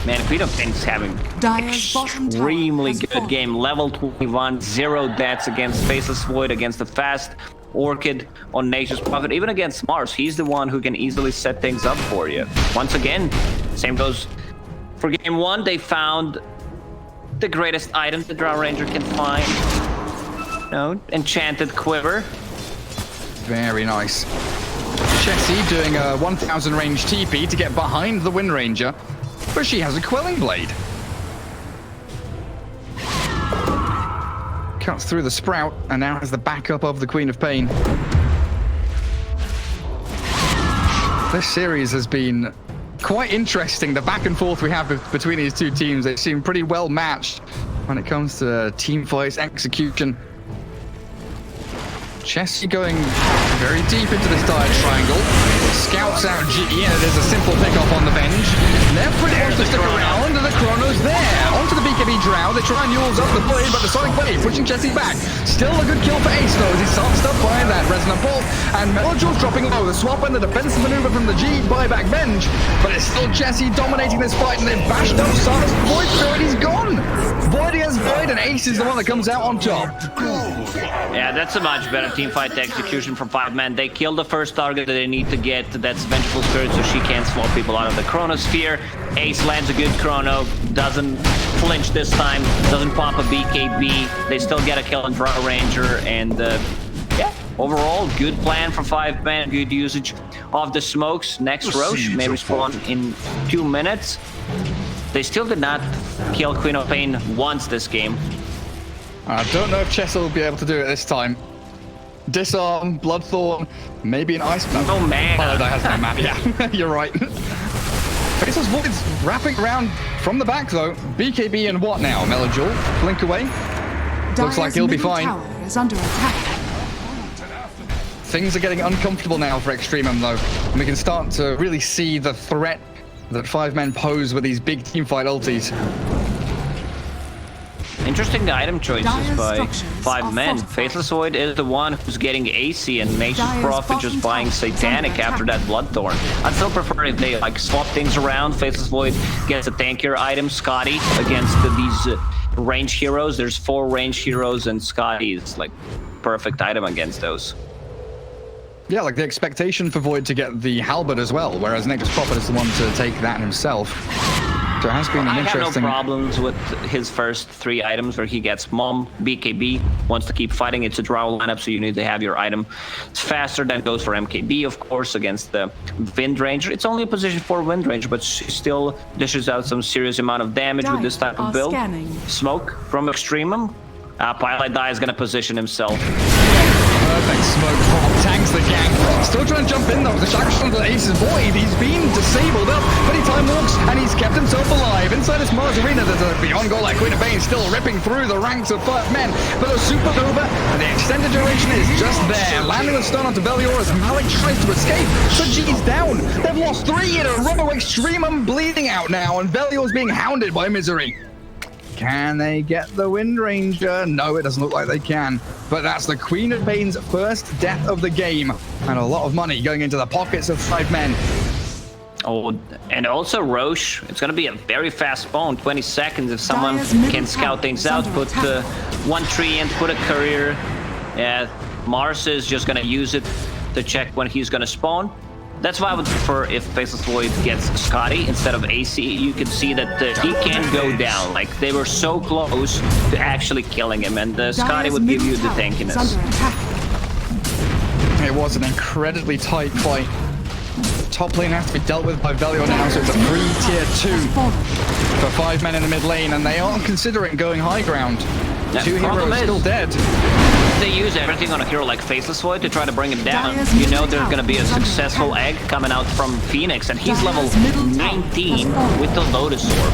Man, Queen of Pain's having extremely good game. Level 21, 0 deaths against Faceless Void, against the fast Orchid on Nature's Prophet, even against Mars. He's the one who can easily set things up for you. Once again, same goes for game 1. They found the greatest item the Drow Ranger can find. Enchanted Quiver. Very nice. Jessie doing a 1000 range TP to get behind the Wind Ranger, but she has a Quelling Blade. Cuts through the Sprout and now has the backup of the Queen of Pain. This series has been quite interesting. The back and forth we have between these two teams, they seem pretty well matched when it comes to team fights, execution. Chessie going very deep into this dire triangle. Scouts out G, and it is a simple pick-off on the bench. Nefrit wants to stick around, and the Chrono's there. Onto the BKB Drow, they try and Yules up the blade, but the Sonic Blade pushing Chessie back. Still a good kill for Ace, though, as he starts up by that Resonant Bolt, and Metaljule's dropping low. The swap and the defensive maneuver from the G buyback bench, but it's still Chessie dominating this fight, and they've bashed up Sarah's Void Spirit. He's gone. Void against Void, and Ace is the one that comes out on top. Yeah, that's a much better teamfight execution from 5-man. They kill the first target that they need to get. That's Vengeful Spirit, so she can't swap people out of the Chronosphere. Ace lands a good Chrono, doesn't flinch this time, doesn't pop a BKB. They still get a kill on Drow Ranger, and yeah, overall, good plan for 5-man, good usage of the smokes. Next Roche may respawn in 2 minutes. They still did not kill Queen of Pain once this game. I don't know if Chessie will be able to do it this time. Disarm, Bloodthorn, maybe an Ice... No mana. Paladin has no mana, yeah. You're right. Faceless Void's wrapping around from the back, though. BKB and what now? Melojul, blink away. Looks like he'll be fine. Tower is under attack. Things are getting uncomfortable now for Extremum, though. And we can start to really see the threat that 5-men pose with these big teamfight ultis. Interesting item choices by 5-men. Faceless Void is the one who's getting AC, and Nature's Prophet just buying Satanic after that Bloodthorn. I'd still prefer if they like swap things around. Faceless Void gets a tankier item, Scotty, against these range heroes. There's 4 range heroes, and Scotty is like perfect item against those. Yeah, like the expectation for Void to get the Halberd as well, whereas Nature's Prophet is the one to take that himself. So it has been an interesting... I have no problems with his first 3 items where he gets Mom, BKB, wants to keep fighting. It's a Drow lineup, so you need to have your item. It's faster than goes for MKB, of course, against the Wind Ranger. It's only a position for Wind Ranger, but she still dishes out some serious amount of damage with this type of build. Smoke from Extremum. Pilot Die is going to position himself. Perfect smoke pop, tanks the gang. Still trying to jump in though. The Shackle Shot to Ace's Void. He's been disabled up, but he time walks and he's kept himself alive. Inside this Mars Arena, there's a Beyond Goal like Queen of Pain still ripping through the ranks of 5-men. But a supernova and the extended duration is just there. Landing the stun onto Velior as Malik tries to escape. But G's down. They've lost 3 in a row. Extremum bleeding out now, and Velior's being hounded by Misery. Can they get the Wind Ranger? No, it doesn't look like they can. But that's the Queen of Pain's first death of the game. And a lot of money going into the pockets of 5-men. Oh, and also Roche. It's going to be a very fast spawn, 20 seconds. If someone can scout things out, put 1 tree and put a courier. Yeah, Mars is just going to use it to check when he's going to spawn. That's why I would prefer if Faceless Void gets Scotty instead of AC. You can see that he can go down. Like, they were so close to actually killing him, and Scotty would give you the tankiness. It was an incredibly tight fight. Top lane has to be dealt with by Velior now, so it's a free tier 2 for 5-men in the mid lane, and they are considering going high ground. Yeah, 2 heroes still dead. They use everything on a hero like Faceless Void to try to bring him down. You know there's going to be a successful egg coming out from Phoenix, and he's level 19 with the Lotus Orb.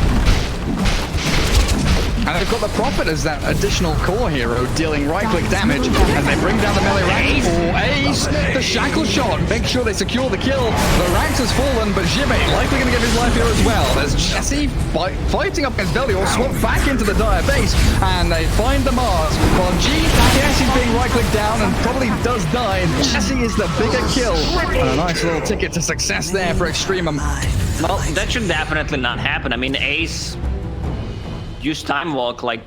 And they've got the Prophet as that additional core hero dealing right-click damage as they bring down the melee rank for Ace. The Shackle Shot, make sure they secure the kill. The ranks has fallen, but Jibe likely going to get his life here as well. There's Chessie fighting up against Velior, swap back into the Dire base, and they find the Mars. While Chessie's being right-clicked down and probably does die, and Chessie is the bigger kill. And a nice little ticket to success there for Extremum. Well, that should definitely not happen. I mean, Ace used Time Walk like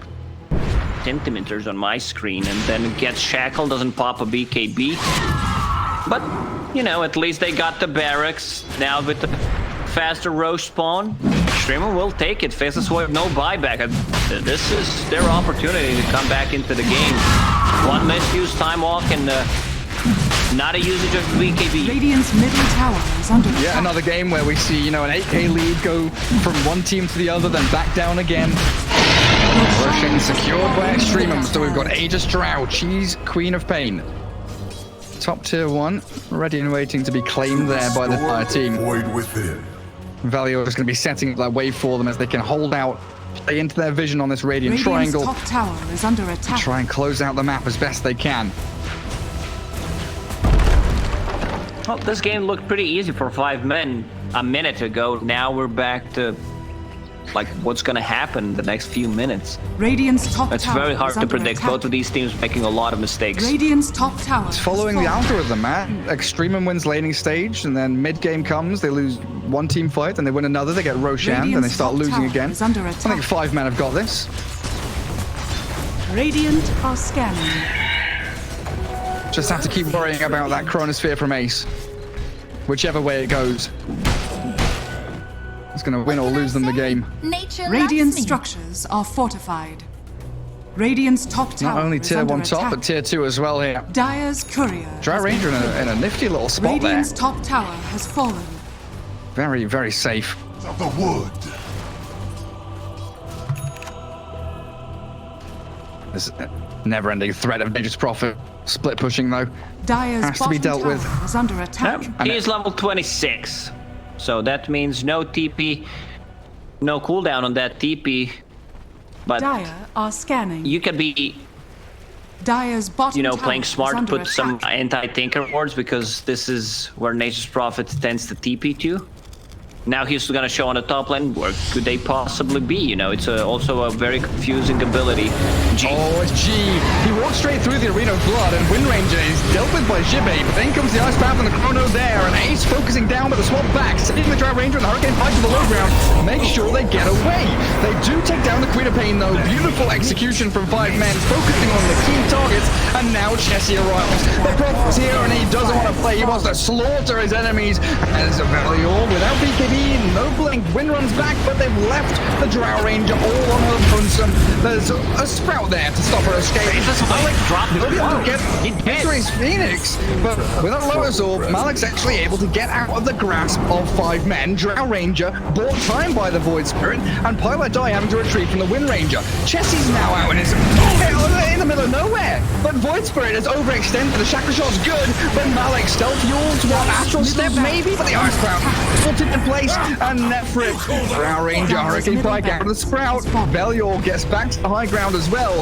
centimeters on my screen, and then gets Shackle, doesn't pop a BKB. But, you know, at least they got the barracks. Now with the faster Roche spawn, Extremum will take it. Faceless Void, no buyback. This is their opportunity to come back into the game. 1 misuse Time Walk and not a usage of BKB. Radiant's middle tower is under attack. Yeah, another game where we see, you know, an 8k lead go from one team to the other, then back down again. Rushing secured by Extremum. So we've got Aegis Drow, Cheese, Queen of Pain. Top tier 1, ready and waiting to be claimed there by the Dire team. Void within. Valio is going to be setting that wave for them as they can hold out, play into their vision on this Radiant Radiant's Triangle, top tower is under attack. try and close out the map as best they can. Well, this game looked pretty easy for 5 men a minute ago. Now we're back to like what's gonna happen the next few minutes. Radiant's top It's tower very hard is to under predict. attack. Both of these teams making a lot of mistakes. Radiant's top tower. It's following the algorithm, man. Extremum wins laning stage, and then mid-game comes, they lose one team fight, and they win another, they get Roshan, and they start losing again. I think 5 men have got this. Radiant are scanning. Just have to keep worrying about that Chronosphere from Ace. Whichever way it goes. It's gonna win or lose them the game. Nature Radiant loves me. structures are fortified. Radiant's top tower Not only is tier under 1 top, attack. but tier 2 as well here. Dire's courier. Dry has Ranger been in a nifty little spot there. Radiant's top tower has fallen. Very, very safe. Of the wood. This never-ending threat of Nature's Prophet. Split pushing though. Dire's Has to be bottom dealt with. tower is under attack. Yep. He is level 26. So that means no TP, no cooldown on that TP. But Dire are scanning. you can be, Dire's bottom you know, tower playing is smart, under put some attack. anti-tinker wards because this is where Nature's Prophet tends to TP to. Now he's gonna show on the top lane. Where could they possibly be? You know, it's also a very confusing ability. Oh, it's G. He walks straight through the Arena of Blood, and Wind Ranger is dealt with by Jibe, but then comes the Ice Path and the Chrono there, and Ace focusing down with a swap back, saving the Dry Ranger and the Hurricane Pike to the low ground, make sure they get away. They do take down the Queen of Pain though. Beautiful execution from 5 men, focusing on the key targets, and now Chessie arrives. The Prophet's here, and he doesn't want to play. He wants to slaughter his enemies, as Valior, without BKB, no blink. Wind runs back, but they've left the Drow Ranger all on her lonesome. There's a Sprout there to stop her escape. Malik dropped will be able to the get into his Phoenix, but with a Lotus Orb, Malik's actually able to get out of the grasp of 5 men. Drow Ranger bought time by the Void Spirit, and Pilot Die having to retreat from the Wind Ranger. Chessie's now out in his in the middle of nowhere, but Void Spirit is overextended. The Chakra Shot's good, but Malik stealth yours, what Astral Step maybe, but the Ice Sprout put it in place, and Nefrit, Drow Ranger, Hurricane Pike out of the Sprout. Velior gets back to the high ground as well,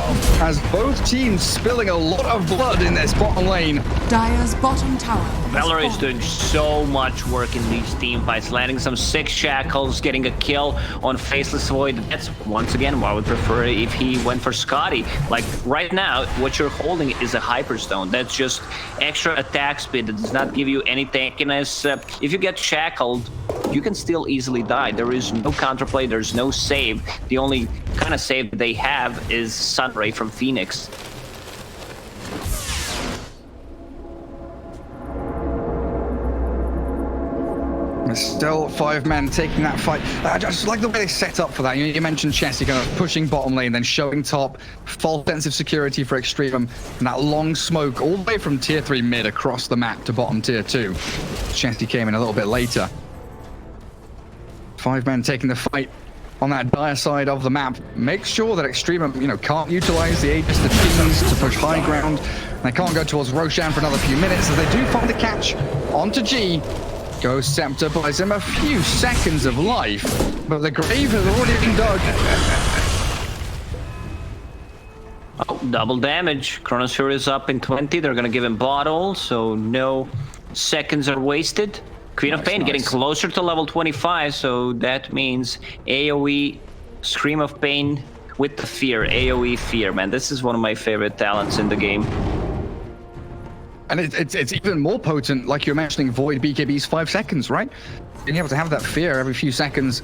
as both teams spilling a lot of blood in this bottom lane. Dire's bottom tower. has Valor is fallen. doing so much work in these team fights, landing some 6 shackles, getting a kill on Faceless Void. That's, once again, what I would prefer if he went for Scotty. Like, right now, what you're holding is a Hyperstone. That's just extra attack speed. That does not give you any tankiness. If you get shackled, you can still easily die. There is no counterplay, there's no save. The only kind of save they have is Sunray from Phoenix. There's still 5 men taking that fight. I just like the way they set up for that. You mentioned Chessie kind of pushing bottom lane, then showing top, false sense of security for Extremum, and that long smoke all the way from tier 3 mid across the map to bottom tier 2. Chessie came in a little bit later. 5 men taking the fight on that dire side of the map. Make sure that Extremum, you know, can't utilize the Aegis to Fiends to push high ground. They can't go towards Roshan for another few minutes, as they do find the catch onto G. Ghost Scepter buys him a few seconds of life, but the grave has already been dug. Oh, double damage. Chronosphere is up in 20. They're gonna give him bottle, so no seconds are wasted. Queen of Pain getting closer to level 25, so that means AoE Scream of Pain with the Fear. AoE Fear, man. This is one of my favorite talents in the game. And it's even more potent, like you're mentioning, Void BKB's 5 seconds, right? Being able to have that fear every few seconds,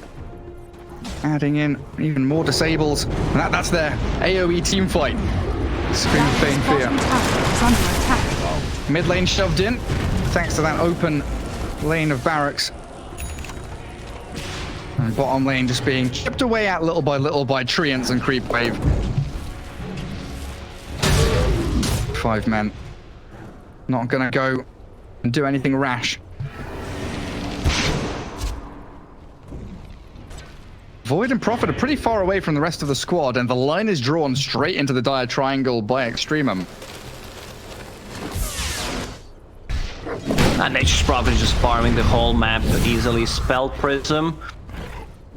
adding in even more disables. And that's their AoE team fight. Scream of Pain Fear. Bottom tower is under attack. Mid lane shoved in, thanks to that open lane of barracks. And bottom lane just being chipped away at little by Treants and Creep Wave. 5 men. Not gonna go and do anything rash. Void and Prophet are pretty far away from the rest of the squad, and the line is drawn straight into the dire triangle by Extremum. Nature's Prophet is just farming the whole map to easily spell Prism.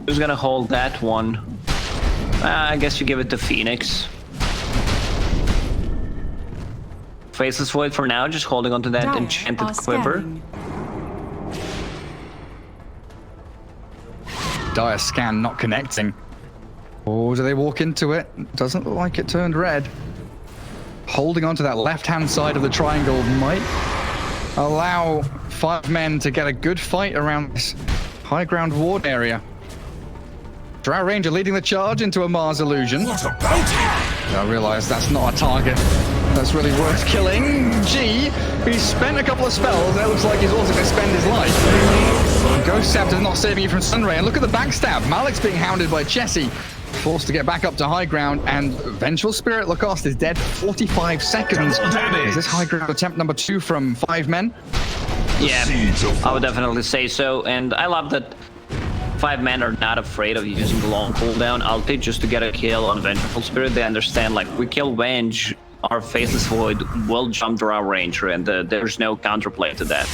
Who's gonna hold that one? I guess you give it to Phoenix. Faceless Void for now, just holding onto that Dire enchanted are quiver. scanning. Dire scan not connecting. Or do they walk into it? Doesn't look like it turned red. Holding onto that left-hand side of the triangle might allow 5 men to get a good fight around this high ground ward area. Drow Ranger leading the charge into a Mars illusion. What a bounty! I realize that's not a target that's really worth killing. G, he's spent a couple of spells. It looks like he's also going to spend his life. Ghost Scepter's not saving you from Sunray. And look at the backstab. Malik's being hounded by Chessie. Forced to get back up to high ground, and Vengeful Spirit Lacoste is dead 45 seconds. Is this high ground attempt number 2 from 5 men? Yeah, I would definitely say so. And I love that 5 men are not afraid of using the long cooldown ulti just to get a kill on Vengeful Spirit. They understand, like, we kill Venge, our Faceless Void will jump to our Ranger, and there's no counterplay to that.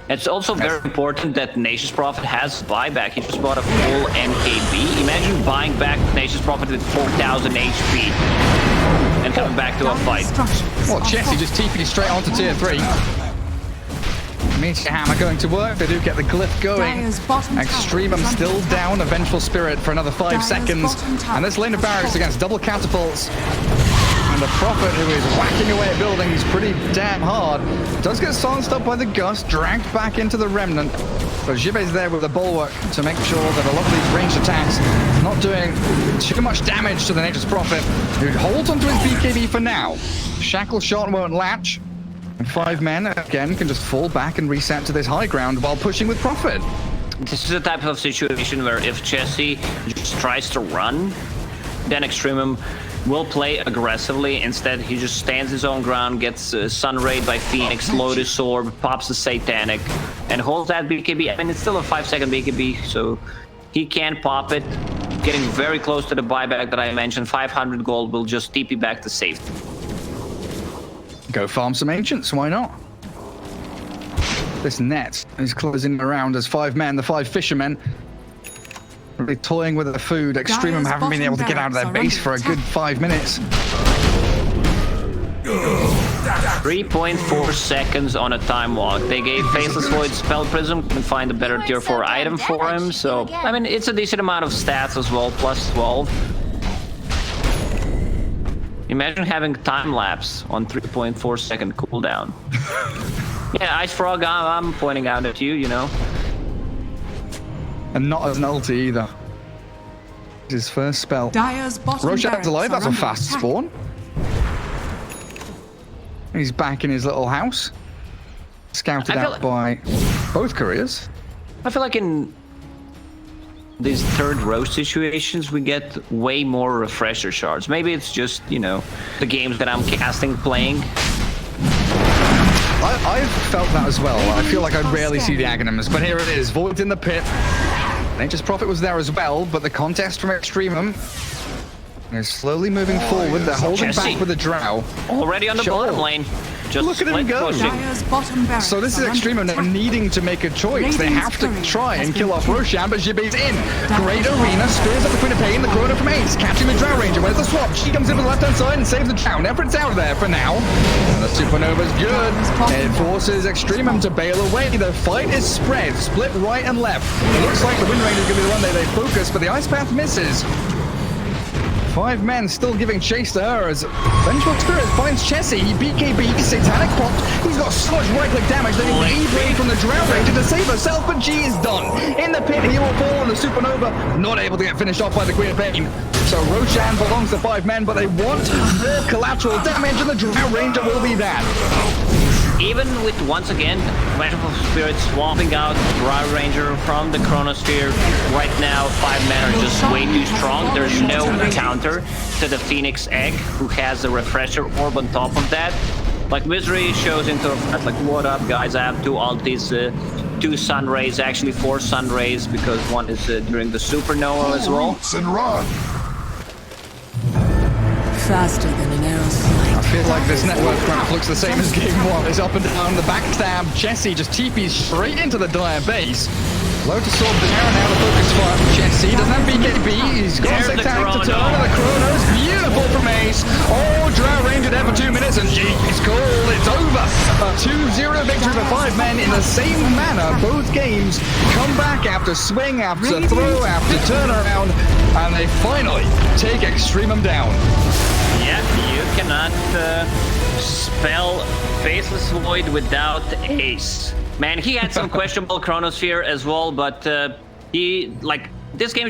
It's also very important that Nature's Prophet has buyback. He just bought a full MKB. Imagine buying back Nature's Prophet with 4,000 HP and coming back to a fight. Well, Chessie just TP'd straight onto tier 3. Meteor Hammer going to work. They do get the glyph going. Extremum still down. A Vengeful Spirit for another 5 seconds. And this lane of barracks against double catapults. And the Prophet, who is whacking away at buildings pretty damn hard, does get silenced up by the Gust, dragged back into the Remnant. But Jibe's there with the Bulwark to make sure that a lot of these ranged attacks not doing too much damage to the Nature's Prophet, who holds onto his BKB for now. Shackle Shot won't latch. And 5 men, again, can just fall back and reset to this high ground while pushing with Prophet. This is a type of situation where if Chessie just tries to run, then Extremum will play aggressively. Instead, he just stands his own ground, gets Sunrayed by Phoenix, Lotus Orb, pops the Satanic, and holds that BKB. I mean, it's still a 5-second BKB, so he can pop it. Getting very close to the buyback that I mentioned. 500 gold will just TP back to safety. Go farm some Ancients, why not? This net is closing around as 5 men, the 5 fishermen, really toying with the food. Extremum haven't been able to get out of their base for a good 5 minutes. 3.4 seconds on a time walk. They gave Faceless Void Spell Prism, couldn't find a better tier 4 item for him, so I mean, it's a decent amount of stats as well, plus 12. Imagine having time lapse on 3.4 second cooldown. Yeah, Ice Frog, I'm pointing out at you, you know. And not as an ulti either. His first spell. Dire's bottom Roshan's alive, that's a barracks are fast under spawn. He's back in his little house. Scouted out by both couriers. I feel like in these third row situations, we get way more refresher shards. Maybe it's just, you know, the games that I'm playing. I've felt that as well. I feel like I rarely see the Aghanims, but here it is. Void in the pit. Nature's Prophet was there as well, but the contest from Extremum is slowly moving forward. They're holding back with the Drow. Already on the bottom lane. Just look at him go. Dire's bottom barracks So this is are under Extremum now attack. needing to make a choice. They have to try and kill off Roshan, but Jibe's in. Great arena, spears up the Queen of Pain, the Corona from Ace, catching the Drow Ranger. Where's the swap? She comes in with the left-hand side and saves the Drow. Nefert's out of there for now. And the Supernova's good. It forces Extremum to bail away. The fight is spread, split right and left. It looks like the Wind Ranger's going to be the one they focus, but the Ice Path misses. 5 men still giving chase to her as Vengeful Spirit finds Chessie. He BKB, Satanic popped. He's got so much right-click damage that he needs E-Blade from the Drow Ranger to save herself, but G is done. In the pit, he will fall on the Supernova, not able to get finished off by the Queen of Pain. So Roshan belongs to 5 men, but they want more collateral damage, and the Drow Ranger will be that. Even with, once again, Vengeful Spirit swapping out Drow Ranger from the Chronosphere, right now 5 men are just way too strong. There's no counter to the Phoenix Egg, who has a Refresher Orb on top of that. Like, Misery shows into like, what up guys, I have 2 ultis, 2 Sun Rays, actually 4 Sun Rays, because one is during the Supernova as well. And run. faster than an arrow's flight. I feel like this network graph looks the same as game 1. It's up and down, the backstab. Jesse just TP's straight into the Dire base. Low to sword there, now the focus fire from Jesse. Doesn't have BKB, he's got There's 6 the tanks to turn, chrono. and the chronos. Beautiful from Ace. Oh, Drow range there for 2 minutes, and G is called. It's over. A 2-0 victory for 5 men in the same manner. Both games come back after swing, after throw, after turnaround, and they finally take Extremum down. Yeah, you cannot spell Faceless Void without Ace. Man, he had some questionable Chronosphere as well, but he, like, this game